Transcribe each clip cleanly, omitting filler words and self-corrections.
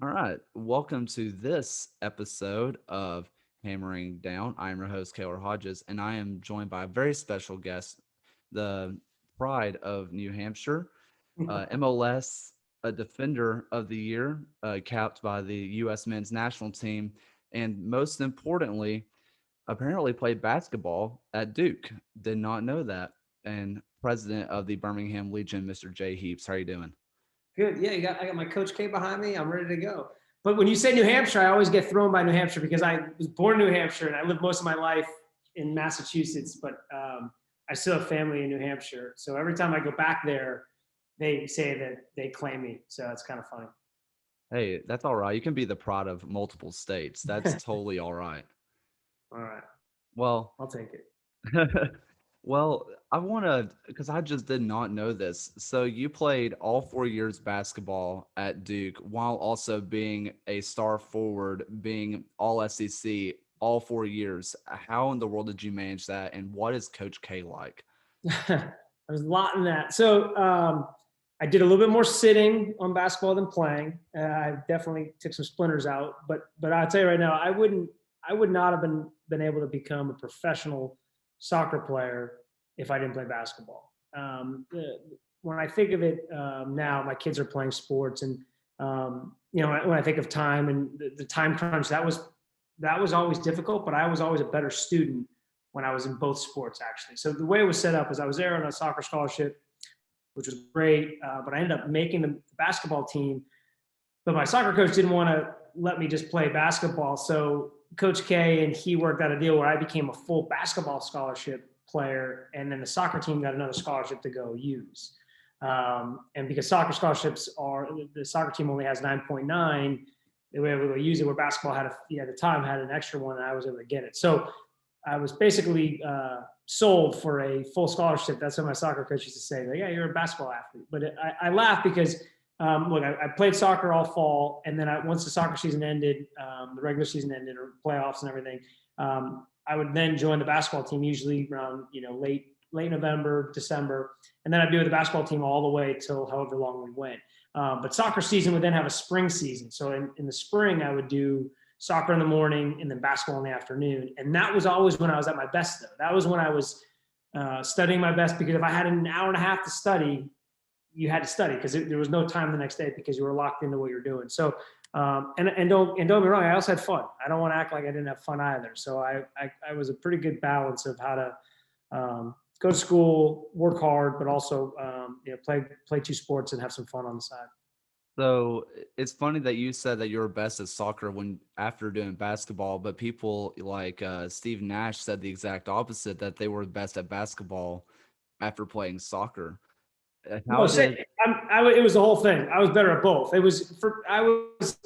All right. Welcome to this episode of Hammering Down. I am your host, Kaylor Hodges, and I am joined by a very special guest, the pride of New Hampshire, MLS, a defender of the year, capped by the U.S. men's national team, and most importantly, apparently played basketball at Duke. Did not know that. And president of the Birmingham Legion, Mr. J. Heaps. How are you doing? Good. Yeah, I got my Coach K behind me. I'm ready to go. But when you say New Hampshire, I always get thrown by New Hampshire because I was born in New Hampshire and I lived most of my life in Massachusetts, but I still have family in New Hampshire. So every time I go back there, they say that they claim me. So it's kind of funny. Hey, that's all right. You can be the pride of multiple states. That's totally all right. All right. Well, I'll take it. well, I want to because I just did not know this. So you played all 4 years basketball at Duke while also being a star forward, being all SEC all 4 years. How in the world did you manage that? And what is Coach K like? There's a lot in that. So I did a little bit more sitting on basketball than playing. I definitely took some splinters out, but I'll tell you right now, I would not have been able to become a professional soccer player if I didn't play basketball. When I think of it now, my kids are playing sports, and when I think of time and the time crunch, that was always difficult. But I was always a better student when I was in both sports, actually. So the way it was set up is I was there on a soccer scholarship, which was great, but I ended up making the basketball team. But my soccer coach didn't want to let me just play basketball. So Coach K and he worked out a deal where I became a full basketball scholarship player, and then the soccer team got another scholarship to go use. And because soccer scholarships are, the soccer team only has 9.9, they were able to use it where basketball had, at the time, had an extra one, and I was able to get it. So I was basically sold for a full scholarship. That's what my soccer coach used to say. Like, yeah, you're a basketball athlete. But I laugh because, look, I played soccer all fall, and then once the soccer season ended, the regular season ended, or playoffs and everything, I would then join the basketball team, usually around late November, December, and then I'd be with the basketball team all the way till however long we went. But soccer season would then have a spring season. So in the spring, I would do soccer in the morning and then basketball in the afternoon. And that was always when I was at my best, though. That was when I was studying my best, because if I had an hour and a half to study, you had to study because there was no time the next day because you were locked into what you're doing. So, and don't get me wrong, I also had fun. I don't want to act like I didn't have fun either. So I was a pretty good balance of how to go to school, work hard, but also play two sports and have some fun on the side. So it's funny that you said that you were best at soccer when after doing basketball, but people like Steve Nash said the exact opposite, that they were best at basketball after playing soccer. How No, say did it was the whole thing. I was better at both. It was for I was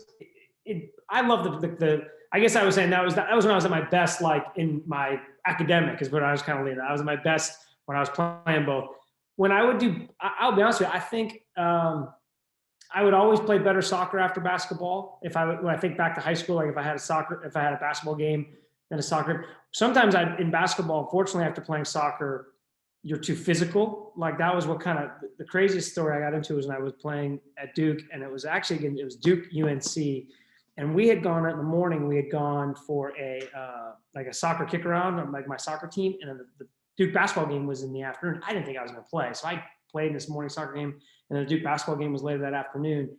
I love the I guess I was saying that was when I was at my best, like in my academic is what I was kind of leaning. I was at my best when I was playing both. When I would do, I'll be honest with you, I think I would always play better soccer after basketball. When I think back to high school, like if I had a basketball game than a soccer. Sometimes in basketball, unfortunately, after playing soccer, you're too physical. Like that was what kind of the craziest story I got into was when I was playing at Duke, and it was actually it was Duke UNC, and we had gone in the morning. We had gone for a like a soccer kick around on like my soccer team, and then the Duke basketball game was in the afternoon. I didn't think I was going to play, so I played in this morning soccer game, and then the Duke basketball game was later that afternoon.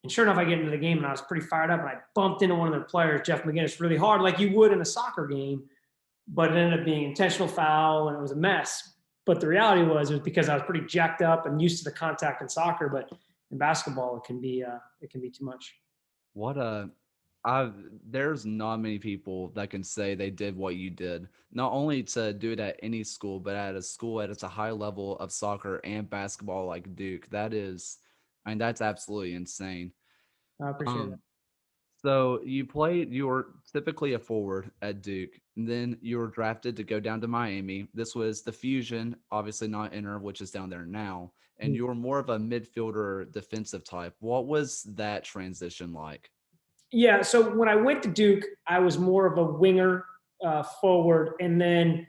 And sure enough, I get into the game, and I was pretty fired up, and I bumped into one of the players, Jeff McGinnis, really hard, like you would in a soccer game, but it ended up being intentional foul, and it was a mess. But the reality was it was because I was pretty jacked up and used to the contact in soccer, but in basketball it can be too much. what I there's not many people that can say they did what you did. Not only to do it at any school, but at a school at a high level of soccer and basketball like Duke. That is, I mean, that's absolutely insane. I appreciate it. Um, So you were typically a forward at Duke, and then you were drafted to go down to Miami. This was the Fusion, obviously not Inter, which is down there now. And you were more of a midfielder defensive type. What was that transition like? Yeah, so when I went to Duke, I was more of a winger forward, and then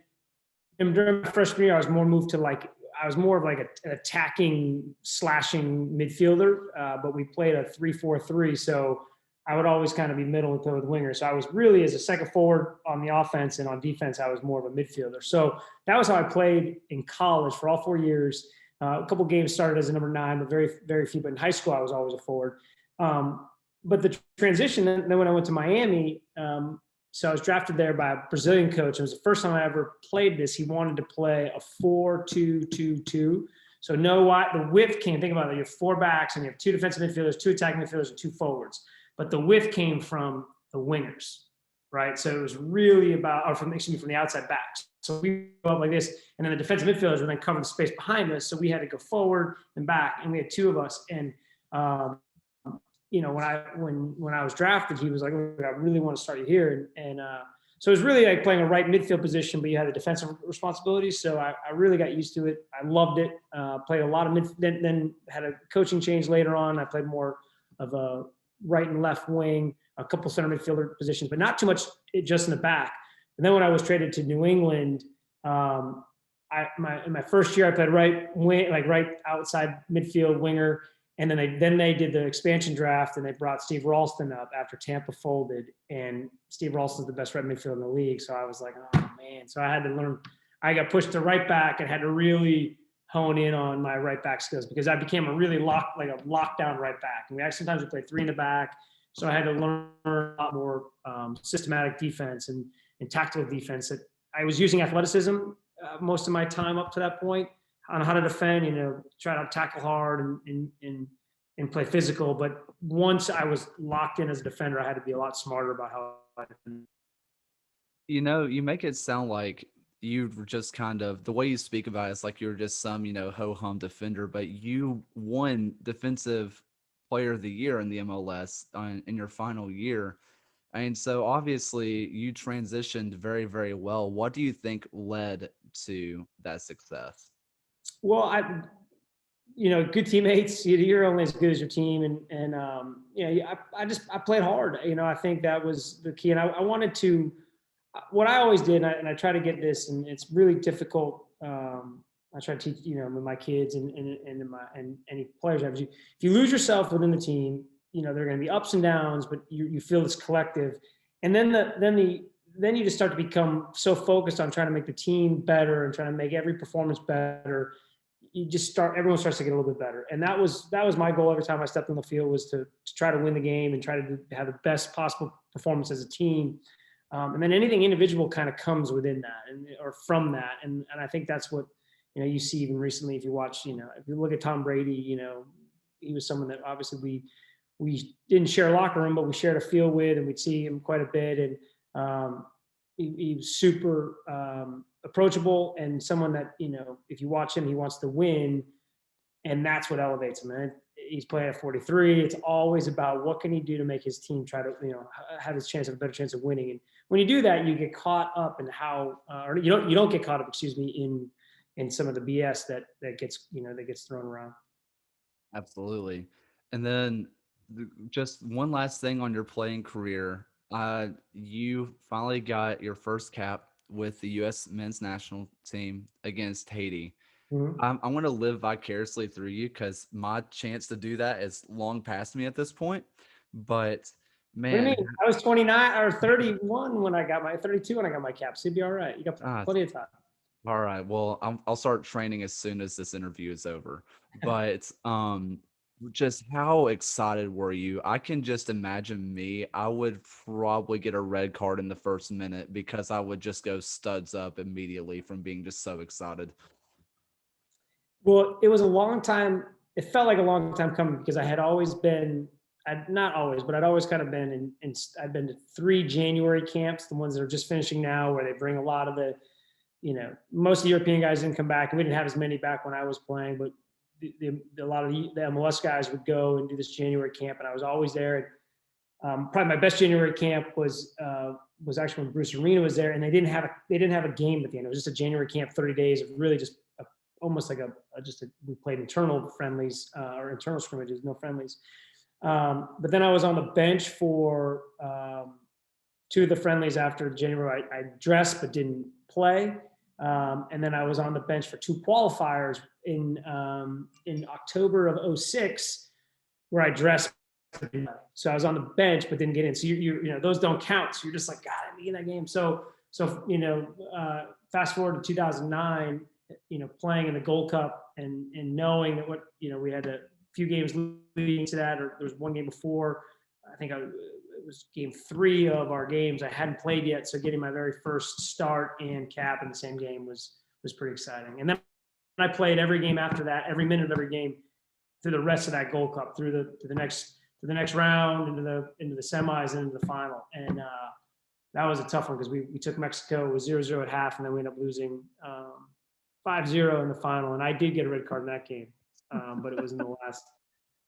during my freshman year, I was more moved to like I was more of like an attacking, slashing midfielder. But we played a 3-4-3, so I would always kind of be middle and play with wingers. So I was really, as a second forward on the offense, and on defense, I was more of a midfielder. So that was how I played in college for all 4 years. A couple games started as a number 9, but very, very few. But in high school, I was always a forward. But the transition, then when I went to Miami, so I was drafted there by a Brazilian coach. It was the first time I ever played this. He wanted to play a 4-2-2-2. So the width came, think about it, you have 4 backs and you have 2 defensive midfielders, 2 attacking midfielders, and 2 forwards. But the width came from the wingers, right? So it was really about, or from the outside backs. So we go up like this, and then the defensive midfielders would then cover the space behind us. So we had to go forward and back, and we had 2 of us. And when I was drafted, he was like, "I really want to start you here," and so it was really like playing a right midfield position, but you had the defensive responsibilities. So I really got used to it. I loved it. Played a lot of then had a coaching change later on. I played more of a right and left wing, a couple center midfielder positions, but not too much just in the back. And then when I was traded to New England, in my first year I played right wing, like right outside midfield winger. And then they did the expansion draft, and they brought Steve Ralston up after Tampa folded. And Steve Ralston's the best right midfielder in the league. So I was like, oh man. So I had to learn. I got pushed to right back and had to really hone in on my right back skills, because I became a really lockdown right back. And sometimes we played 3 in the back. So I had to learn a lot more systematic defense and tactical defense. That I was using athleticism most of my time up to that point, on how to defend, try to tackle hard and play physical. But once I was locked in as a defender, I had to be a lot smarter about how I defend. You make it sound like you were just kind of, the way you speak about it, it's like you're just some, ho hum defender, but you won Defensive Player of the Year in the MLS in your final year. And so obviously you transitioned very, very well. What do you think led to that success? Well, good teammates. You're only as good as your team, and I played hard. I think that was the key, and I wanted to. What I always did, and I try to get this, and it's really difficult. I try to teach, with my kids and any players. If you lose yourself within the team, there are going to be ups and downs, but you feel this collective, and then you just start to become so focused on trying to make the team better and trying to make every performance better. Everyone starts to get a little bit better. And that was my goal every time I stepped on the field, was to try to win the game and try to have the best possible performance as a team. And then anything individual kind of comes within that or from that. And I think that's what, you see even recently, if you watch, if you look at Tom Brady, he was someone that obviously we didn't share a locker room, but we shared a field with, and we'd see him quite a bit. And he was super approachable, and someone that, if you watch him, he wants to win, and that's what elevates him. And he's playing at 43. It's always about what can he do to make his team try to, have a better chance of winning. And when you do that, you get caught up in how, or you don't get caught up, in some of the BS that gets thrown around. Absolutely. And then just one last thing on your playing career. You finally got your first cap with the U.S. men's national team against Haiti. Mm-hmm. I want to live vicariously through you, because my chance to do that is long past me at this point. But What do you man, mean? I was 29 or 31 when I got 32 when I got my cap. So you'd be all right. You got ah, plenty of time. all right. Well, I'll start training as soon as this interview is over. But just how excited were you? I can just imagine me. I would probably get a red card in the first minute, because I would just go studs up immediately from being just so excited. Well, it was a long time. It felt like a long time coming, because I had always been, not always, but I'd always kind of been I'd been to 3 January camps, the ones that are just finishing now, where they bring a lot of the, most of the European guys didn't come back, and we didn't have as many back when I was playing, but a lot of the MLS guys would go and do this January camp, and I was always there. And probably my best January camp was actually when Bruce Arena was there, and they didn't have a game at the end. It was just a January camp, 30 days of really just almost like we played internal friendlies or internal scrimmages, no friendlies. But then I was on the bench for 2 of the friendlies after January. I dressed but didn't play. And then I was on the bench for 2 qualifiers in October of 2006, where I dressed So I was on the bench, but didn't get in. So those don't count. So you're just like, God, I didn't get in that game. So fast forward to 2009, playing in the Gold Cup and knowing that we had a few games leading to that, or there was one game before. I think it was game 3 of our games. I hadn't played yet, so getting my very first start and cap in the same game was pretty exciting. And then I played every game after that, every minute of every game through the rest of that Gold Cup, through the next round, into the semis, and into the final. And that was a tough one because we took Mexico. It was 0-0 at half, and then we ended up losing 5-0 in the final. And I did get a red card in that game, but it was in the last.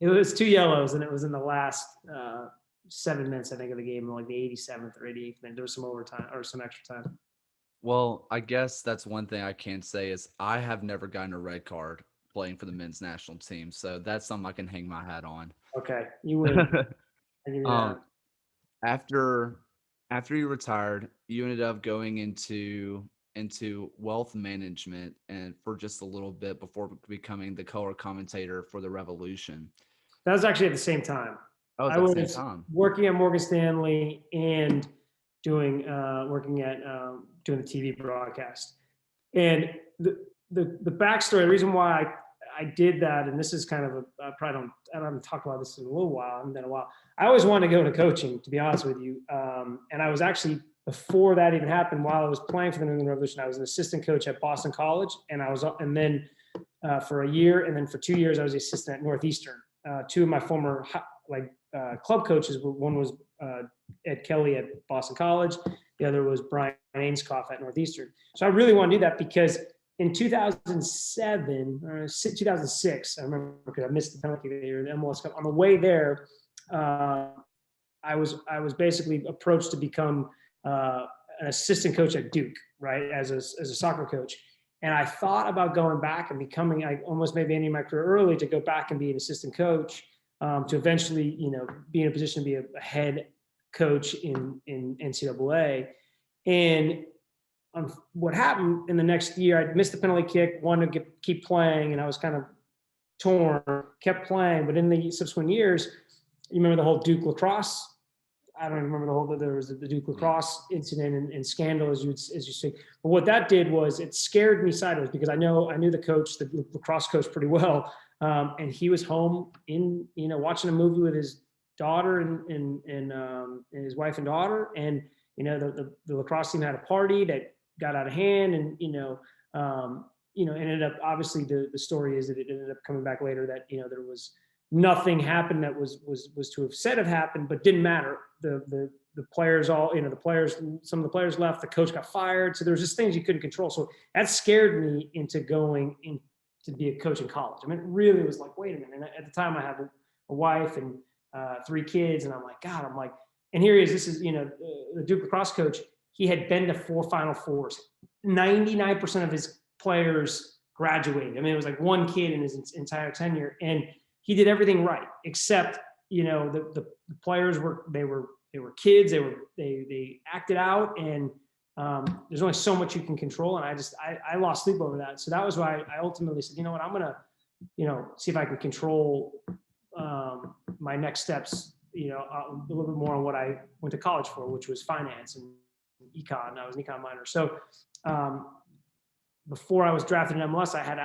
It was 2 yellows, and it was in the last 7 minutes, I think, of the game, like the 87th or 88th minute. There was some overtime or some extra time. Well, I guess that's one thing I can say is I have never gotten a red card playing for the men's national team, so that's something I can hang my hat on. Okay, you win. I give you that. After you retired, you ended up going into wealth management and for just a little bit before becoming the color commentator for the Revolution. That was actually at the same time. Oh, I at the same was time. working at Morgan Stanley and doing the TV broadcast. And the backstory, the reason why I did that, and this is kind of I haven't talked about this in a little while, and then a while. I always wanted to go into coaching, to be honest with you. And I was actually, before that even happened, while I was playing for the New England Revolution, I was an assistant coach at Boston College, and then for a year, and then for 2 years, I was the assistant at Northeastern. 2 of my former club coaches, one was Ed Kelly at Boston College, the other was Brian Ainscough at Northeastern. So I really want to do that because in 2007 or 2006, I remember because I missed the penalty year, the MLS Cup. On the way there, I was basically approached to become an assistant coach at Duke, right, as a soccer coach. And I thought about going back and becoming, I almost maybe ending my career early to go back and be an assistant coach, to eventually, be in a position to be a head coach in NCAA. And what happened in the next year, I missed the penalty kick, wanted to keep playing, and I was kind of torn, kept playing. But in the subsequent years, you remember the whole Duke lacrosse? I don't remember there was the Duke lacrosse incident and scandal, as you say. But what that did was it scared me sideways because I knew the coach, the lacrosse coach, pretty well. And he was home watching a movie with his daughter and his wife and daughter. And, the lacrosse team had a party that got out of hand, and ended up, obviously the story is that it ended up coming back later that there was nothing happened that was to have said have happened, but didn't matter. The players all, some of the players left, the coach got fired, so there was just things you couldn't control. So that scared me into going in to be a coach in college. I mean, it really was like, wait a minute. And at the time I had a wife and 3 kids, and I'm like, God, and here he is. This is, the Duke lacrosse coach. He had been to 4 Final Fours. 99% of his players graduated. I mean, it was like one kid in his entire tenure, and he did everything right, except the players were kids. They acted out, and there's only so much you can control. And I lost sleep over that. So that was why I ultimately said, you know what, I'm gonna see if I can control my next steps. A little bit more on what I went to college for, which was finance and econ. I was an econ minor. So before I was drafted in MLS, I had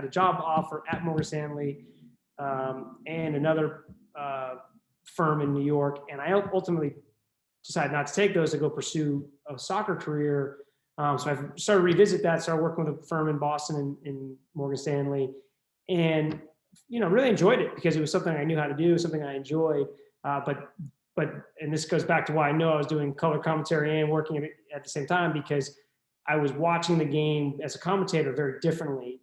a job offer at Morgan Stanley and another firm in New York. And I ultimately decided not to take those to go pursue a soccer career. So I started to revisit that, started working with a firm in Boston in Morgan Stanley, and really enjoyed it because it was something I knew how to do, something I enjoyed. But and this goes back to why I know I was doing color commentary and working at the same time, because I was watching the game as a commentator very differently,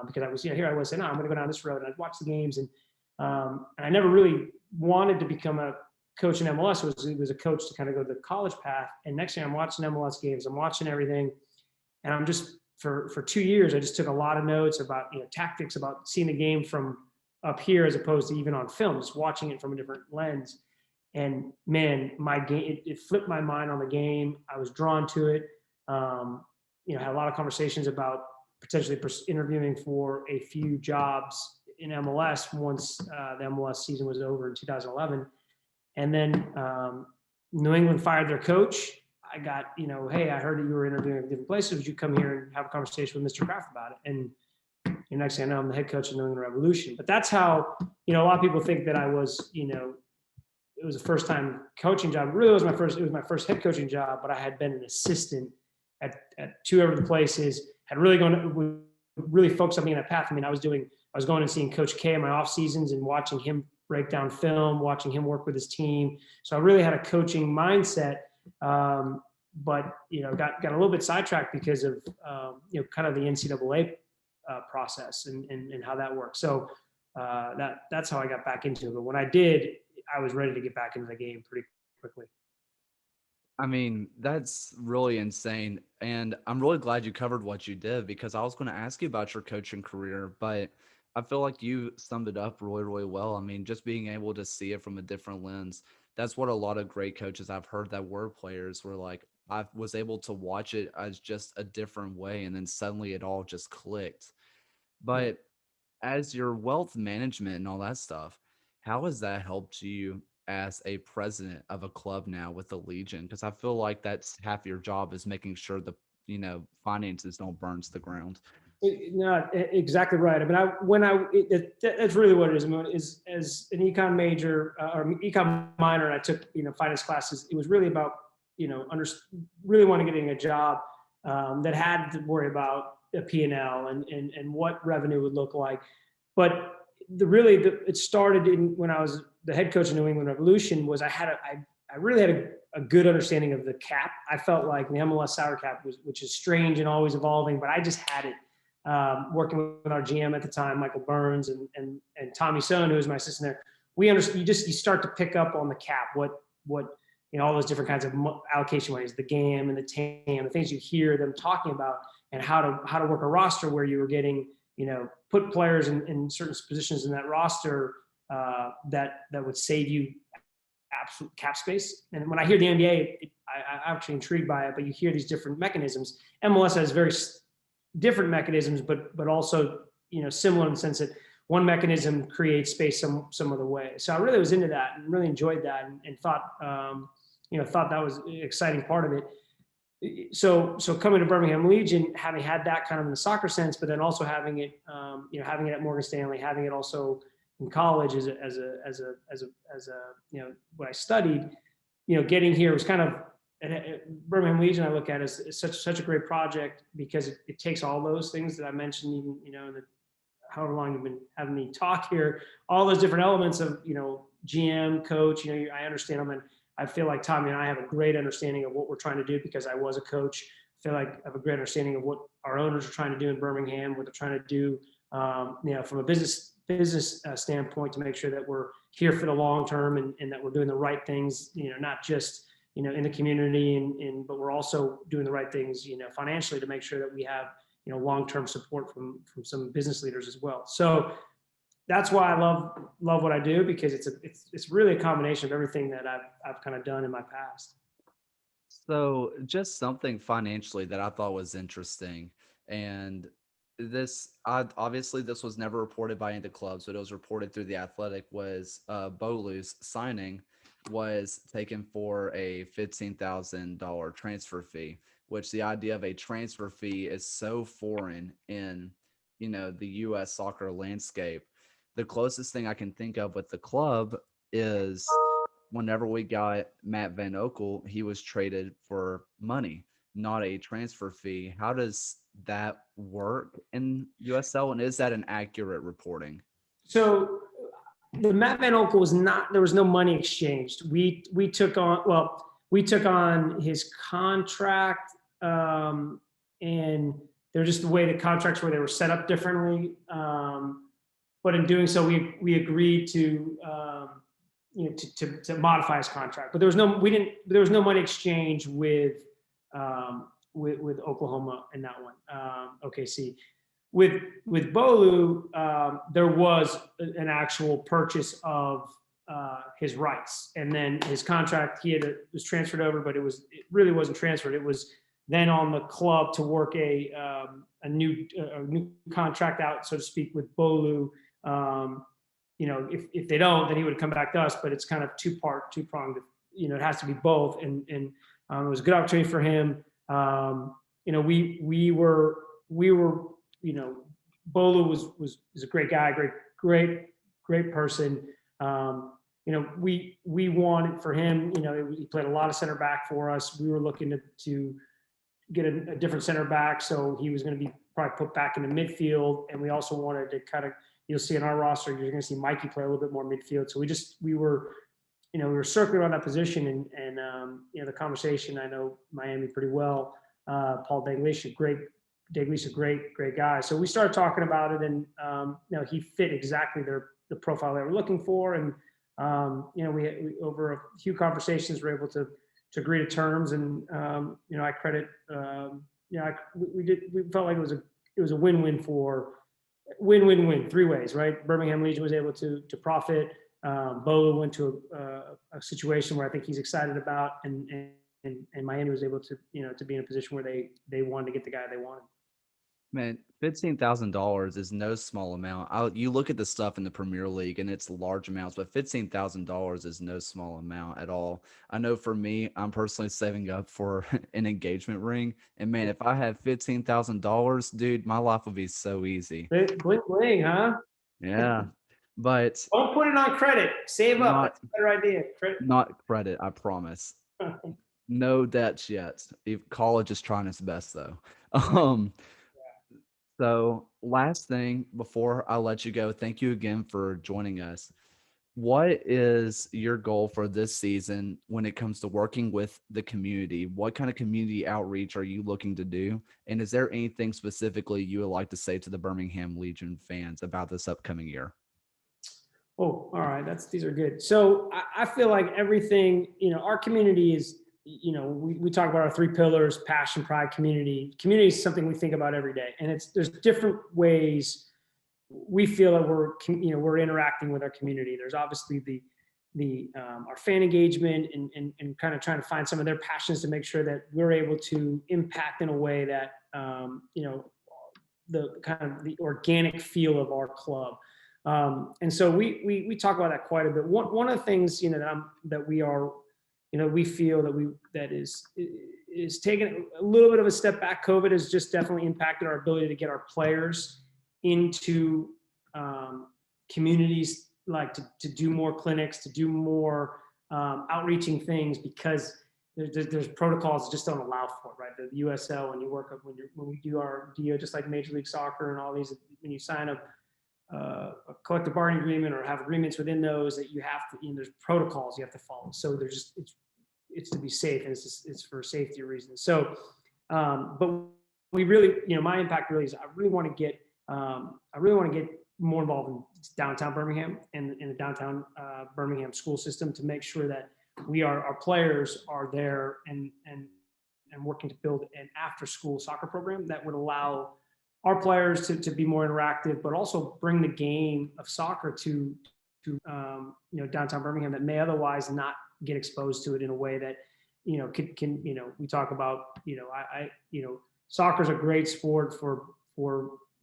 because I was, here I was saying, no, I'm going to go down this road, and I'd watch the games, and I never really wanted to become a coach in MLS. It was a coach to kind of go the college path. And next thing I'm watching MLS games, I'm watching everything, and I'm just for 2 years, I just took a lot of notes about tactics, about seeing the game from up here as opposed to even on film, just watching it from a different lens. And man, my game, it flipped my mind on the game. I was drawn to it. Had a lot of conversations about potentially interviewing for a few jobs in MLS once the MLS season was over in 2011. And then New England fired their coach. I got, hey, I heard that you were interviewing at different places. Would you come here and have a conversation with Mr. Kraft about it? And next thing I know, I'm the head coach of New England Revolution. But that's how, a lot of people think that I was, it was a first time coaching job. It really was it was my first head coaching job, but I had been an assistant at two other places, had really really focused on me in that path. I mean, I was going and seeing Coach K in my off seasons and watching him break down film, watching him work with his team. So I really had a coaching mindset, but got a little bit sidetracked because of kind of the NCAA process and how that works. So that's how I got back into it. But when I did, I was ready to get back into the game pretty quickly. I mean, that's really insane. And I'm really glad you covered what you did because I was going to ask you about your coaching career, but I feel like you summed it up really, really well. I mean, just being able to see it from a different lens. That's what a lot of great coaches I've heard that were players were like, I was able to watch it as just a different way. And then suddenly it all just clicked. Yeah. But as your wealth management and all that stuff, how has that helped you as a president of a club now with the Legion? Because I feel like that's half your job is making sure the finances don't burn to the ground. No, exactly right. I mean, that's really what it is. I mean, as an econ major or econ minor, and I took finance classes. It was really about really want to getting a job that had to worry about a P&L and what revenue would look like. But it started when I was the head coach of New England Revolution. Was I really had a good understanding of the cap. I felt like the MLS salary cap which is strange and always evolving, but I just had it. Working with our GM at the time, Michael Burns, and Tommy Sohn, who was my assistant there, you start to pick up on the cap, what all those different kinds of allocation ways, the GAM and the TAM, the things you hear them talking about, and how to work a roster where you were getting put players in certain positions in that roster that would save you absolute cap space. And when I hear the NBA, I'm actually intrigued by it, but you hear these different mechanisms. MLS has very different mechanisms, but also similar in the sense that one mechanism creates space some other way. So I really was into that and really enjoyed that and thought thought that was an exciting part of it. So coming to Birmingham Legion, having had that kind of in the soccer sense, but then also having it having it at Morgan Stanley, having it also in college as a what I studied, getting here was kind of. And Birmingham Legion, I look at as such a great project because it takes all those things that I mentioned, even however long you've been having me talk here, all those different elements of GM, coach. I understand them, and I feel like Tommy and I have a great understanding of what we're trying to do because I was a coach. I feel like I have a great understanding of what our owners are trying to do in Birmingham, what they're trying to do, from a business standpoint to make sure that we're here for the long term and that we're doing the right things. Not just in the community, but we're also doing the right things, financially to make sure that we have, long-term support from some business leaders as well. So that's why I love what I do because it's really a combination of everything that I've kind of done in my past. So, just something financially that I thought was interesting, and obviously this was never reported by any of the clubs, but it was reported through the Athletic. Was Bolu's signing was taken for a $15,000 transfer fee, which the idea of a transfer fee is so foreign in the U.S. soccer landscape. The closest thing I can think of with the club is whenever we got Matt Van Okel, he was traded for money, not a transfer fee. How does that work in USL, and is that an accurate reporting? So the Matt Van Okel was not. There was no money exchanged. We took on his contract, and they're just the way the contracts were. They were set up differently. But in doing so, we agreed to to modify his contract. But there was no money exchange with Oklahoma in that one. OKC. With Bolu, there was an actual purchase of his rights, and then his contract was transferred over, but it really wasn't transferred. It was then on the club to work a new contract out, so to speak, with Bolu If they don't, then he would come back to us. But it's kind of two-pronged. It has to be both. And it was a good opportunity for him. We were, Bolu was a great guy, great person. We wanted for him. He played a lot of center back for us. We were looking to get a different center back, so he was going to be probably put back into midfield. And we also wanted to kind of, you'll see in our roster, you're going to see Mikey play a little bit more midfield. So we were circling on that position, and the conversation. I know Miami pretty well. Paul Dalglish, great guy. So we started talking about it, and he fit exactly the profile they were looking for. And we over a few conversations were able to agree to terms. And I credit, we felt like it was a win-win three ways, right? Birmingham Legion was able to profit. Bolo went to a situation where I think he's excited about, and Miami was able to be in a position where they wanted to get the guy they wanted. Man, $15,000 is no small amount. You look at the stuff in the Premier League and it's large amounts, but $15,000 is no small amount at all. I know for me, I'm personally saving up for an engagement ring, and man, if I had $15,000, dude, my life would be so easy. Bling bling, huh? Yeah, but Don't put it on credit. Save up. not That's a better idea. Credit. not credit, I promise. No debts yet. College is trying its best though. Um, So, last thing before I let you go, thank you again for joining us. What is your goal for this season when it comes to working with the community? What kind of community outreach are you looking to do? And is there anything specifically you would like to say to the Birmingham Legion fans about this upcoming year? Oh, all right. These are good. So I feel like everything, our community is, we talk about our three pillars: passion, pride, community. Community is something we think about every day. And there's different ways we feel that we're interacting with our community. There's obviously our fan engagement, and kind of trying to find some of their passions to make sure that we're able to impact in a way that, the kind of the organic feel of our club. And so we talk about that quite a bit. One of the things, that we feel that is taking a little bit of a step back. COVID has just definitely impacted our ability to get our players into communities, like to do more clinics, to do more outreaching things, because there's protocols that just don't allow for it, right? The USL, when we do our deal, just like Major League Soccer and all these, when you sign a collective bargaining agreement or have agreements within those, that you have to, there's protocols you have to follow. So there's just, it's to be safe, and it's for safety reasons. So, but we really, my impact really is, I really want to get more involved in downtown Birmingham and in the downtown Birmingham school system, to make sure that our players are there and working to build an after school soccer program that would allow our players to be more interactive, but also bring the game of soccer to downtown Birmingham, that may otherwise not get exposed to it in a way that can we talk about, soccer's a great sport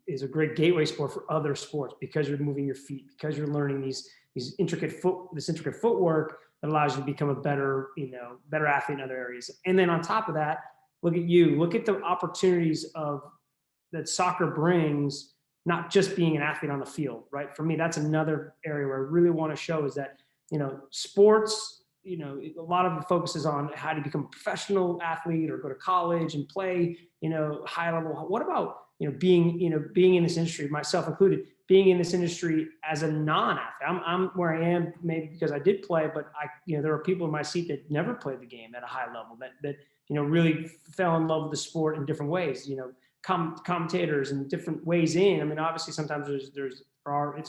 is a great gateway sport for other sports, because you're moving your feet, because you're learning this intricate footwork that allows you to become a better athlete in other areas. And then on top of that, look at the opportunities that soccer brings, not just being an athlete on the field, right? For me, that's another area where I really want to show is that, sports, a lot of the focus is on how to become a professional athlete or go to college and play, high level. What about, being in this industry, myself included, being in this industry as a non-athlete? I'm where I am maybe because I did play, but there are people in my seat that never played the game at a high level, that really fell in love with the sport in different ways, commentators and different ways in. I mean, obviously sometimes it's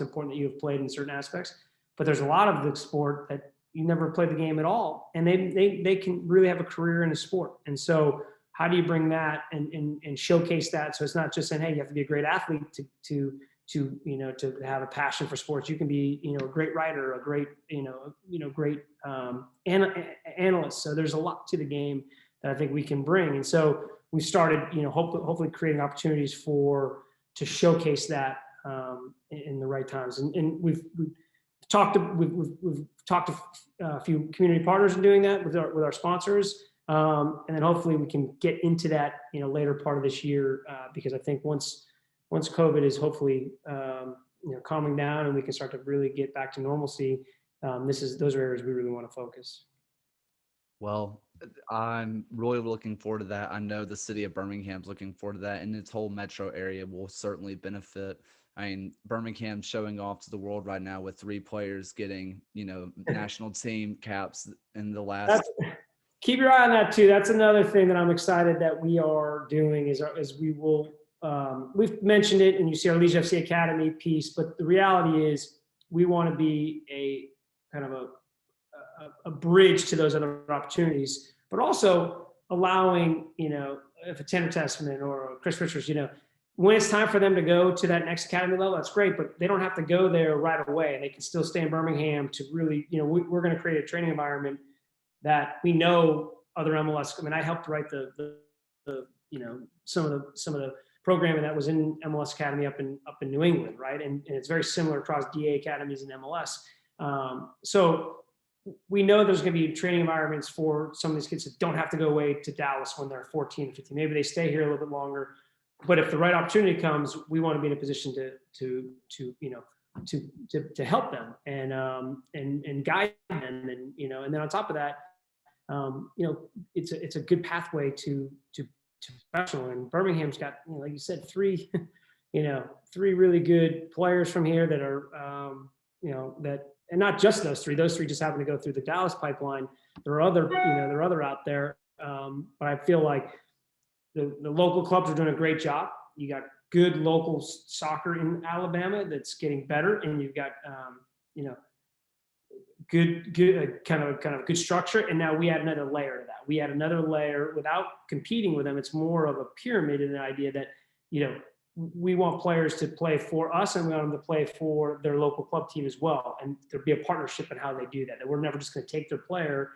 important that you have played in certain aspects, but there's a lot of the sport that you never played the game at all, and they can really have a career in a sport. And so how do you bring that and showcase that? So it's not just saying, hey, you have to be a great athlete to have a passion for sports. You can be, a great writer, a great, great analyst. So there's a lot to the game that I think we can bring. And so we started, hopefully creating opportunities to showcase that in the right times. And we've talked to a few community partners in doing that with our sponsors, and then hopefully we can get into that later part of this year, because I think once COVID is hopefully calming down and we can start to really get back to normalcy, those are areas we really want to focus. Well, I'm really looking forward to that. I know the city of Birmingham's looking forward to that, and its whole metro area will certainly benefit. I mean, Birmingham's showing off to the world right now with 3 players getting, national team caps in the last. Keep your eye on that too. That's another thing that I'm excited that we are doing is we will, we've mentioned it, and you see our Legion FC Academy piece, but the reality is we want to be a kind of a bridge to those other opportunities, but also allowing, if a Tanner Testament or a Chris Richards, when it's time for them to go to that next academy level, that's great, but they don't have to go there right away. They can still stay in Birmingham to really, we're going to create a training environment that we know other MLS. I mean, I helped write some of the programming that was in MLS Academy up in New England, right? And it's very similar across DA academies and MLS. So we know there's going to be training environments for some of these kids that don't have to go away to Dallas when they're 14 or 15. Maybe they stay here a little bit longer. But if the right opportunity comes, we want to be in a position to help them and guide them, and then on top of that, it's a good pathway to professional. And Birmingham's got, like you said, three really good players from here that are that. And not just those three. Those three just happen to go through the Dallas pipeline. There are other out there, but I feel like the local clubs are doing a great job. You got good local soccer in Alabama that's getting better, and you've got good kind of good structure. And now we add another layer to that. We add another layer without competing with them. It's more of a pyramid in the idea that we want players to play for us, and we want them to play for their local club team as well. And there'll be a partnership in how they do that. That we're never just going to take their player.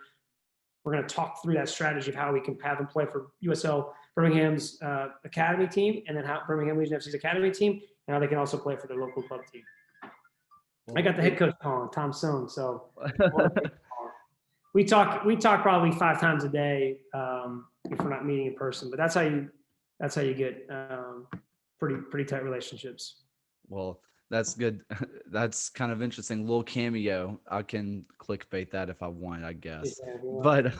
We're going to talk through that strategy of how we can have them play for USL Birmingham's academy team, and then how Birmingham Legion FC's academy team, and how they can also play for their local club team. I got the head coach calling, Tom Sohn. So we talk probably 5 times a day if we're not meeting in person. But that's how you get pretty tight relationships. Well, that's good. That's kind of interesting. Little cameo. I can clickbait that if I want, I guess. Yeah. But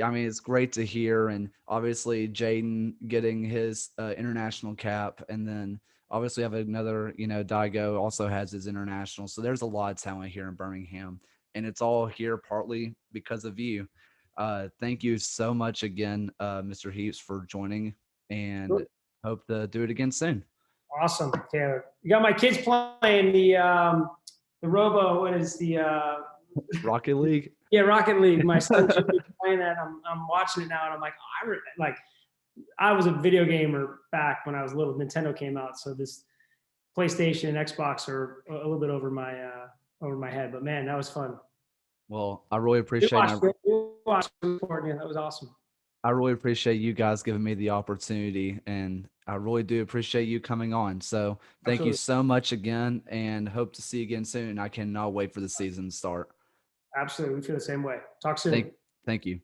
I mean, it's great to hear. And obviously Jaden getting his international cap, and then obviously have another, Daigo also has his international. So there's a lot of talent here in Birmingham, and it's all here partly because of you. Thank you so much again, Mr. Heaps, for joining, and sure. Hope to do it again soon. Awesome, Taylor. You got my kids playing the Robo. What is the Rocket League? Yeah, Rocket League. My son should be playing that. I'm watching it now, and I'm like, I was a video gamer back when I was little. Nintendo came out, so this PlayStation and Xbox are a little bit over my head. But man, that was fun. Well, I really appreciate it. That was awesome. I really appreciate you guys giving me the opportunity, and I really do appreciate you coming on. So thank Absolutely. You so much again, and hope to see you again soon. I cannot wait for the season to start. Absolutely. We feel the same way. Talk soon. Thank you.